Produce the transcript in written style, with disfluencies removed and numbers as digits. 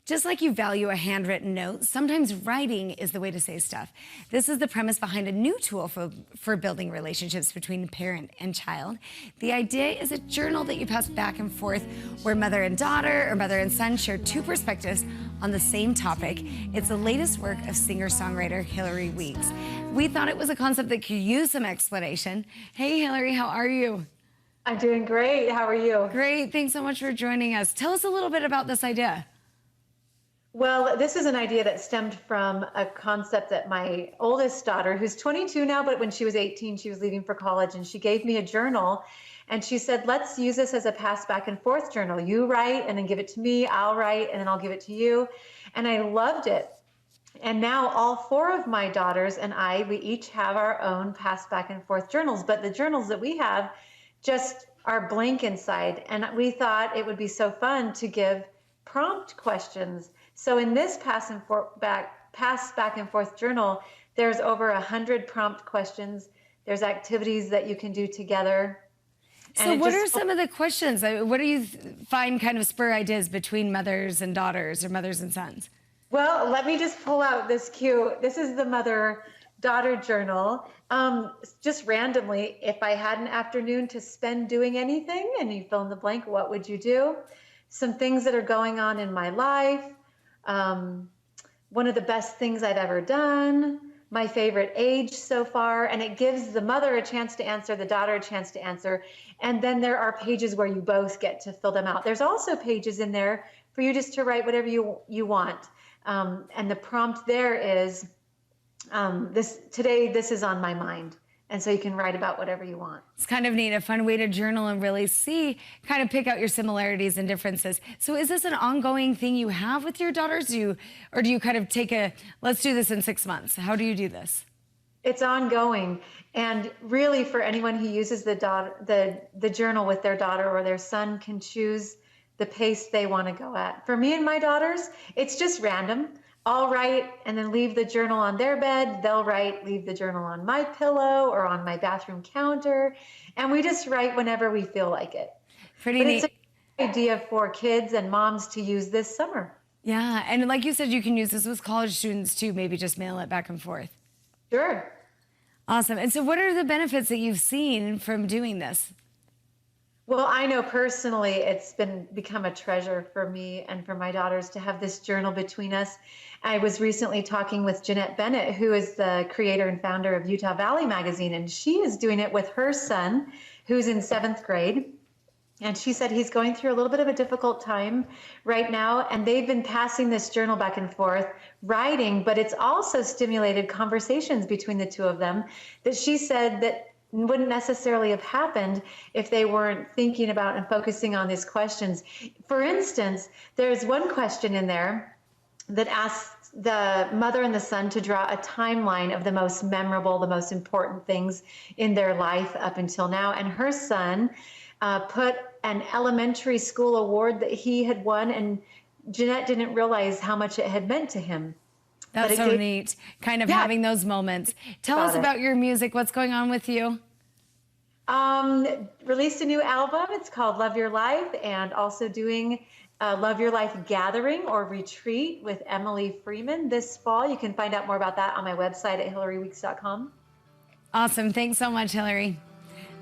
Just like you value a handwritten note, sometimes writing is the way to say stuff. This is the premise behind a new tool for building relationships between parent and child. The idea is a journal that you pass back and forth where mother and daughter or mother and son share two perspectives on the same topic. It's the latest work of singer-songwriter Hilary Weeks. We thought it was a concept that could use some explanation. Hey, Hilary, how are you? I'm doing great. How are you? Great. Thanks so much for joining us. Tell us a little bit about this idea. Well, this is an idea that stemmed from a concept that my oldest daughter, who's 22 now, but when she was 18, she was leaving for college, and she gave me a journal. And she said, let's use this as a pass back and forth journal. You write and then give it to me, I'll write, and then I'll give it to you. And I loved it. And now all four of my daughters and I, we each have our own pass back and forth journals, but the journals that we have just are blank inside. And we thought it would be so fun to give prompt questions. So in this pass back and forth journal, there's over 100 prompt questions. There's activities that you can do together. So what are some of the questions? What do you find kind of spur ideas between mothers and daughters or mothers and sons? Well, let me just pull out this this is the mother-daughter journal. Just randomly, if I had an afternoon to spend doing anything, and you fill in the blank, what would you do? Some things that are going on in my life. One of the best things I've ever done, my favorite age so far, and it gives the mother a chance to answer, the daughter a chance to answer. And then there are pages where you both get to fill them out. There's also pages in there for you just to write whatever you want. And the prompt there is, today this is on my mind. And so you can write about whatever you want. It's kind of neat, a fun way to journal and really kind of pick out your similarities and differences. So is this an ongoing thing you have with your daughters? Or do you kind of take let's do this in 6 months? How do you do this? It's ongoing. And really for anyone who uses the journal with their daughter or their son can choose the pace they want to go at. For me and my daughters, it's just random. I'll write and then leave the journal on their bed. They'll write, leave the journal on my pillow or on my bathroom counter. And we just write whenever we feel like it. Pretty neat. It's an idea for kids and moms to use this summer. Yeah, and like you said, you can use this with college students too, maybe just mail it back and forth. Sure. Awesome. And so what are the benefits that you've seen from doing this? Well, I know personally it's become a treasure for me and for my daughters to have this journal between us. I was recently talking with Jeanette Bennett, who is the creator and founder of Utah Valley Magazine, and she is doing it with her son, who's in 7th grade. And she said he's going through a little bit of a difficult time right now, and they've been passing this journal back and forth, writing, but it's also stimulated conversations between the two of them that she said that wouldn't necessarily have happened if they weren't thinking about and focusing on these questions. For instance, there's one question in there that asks the mother and the son to draw a timeline of the most memorable, the most important things in their life up until now. And her son put an elementary school award that he had won, and Jeanette didn't realize how much it had meant to him. That's so neat, kind of having those moments. Tell us about your music. What's going on with you? Released a new album. It's called Love Your Life, and also doing Love Your Life Gathering or Retreat with Emily Freeman this fall. You can find out more about that on my website at hilaryweeks.com. Awesome. Thanks so much, Hilary.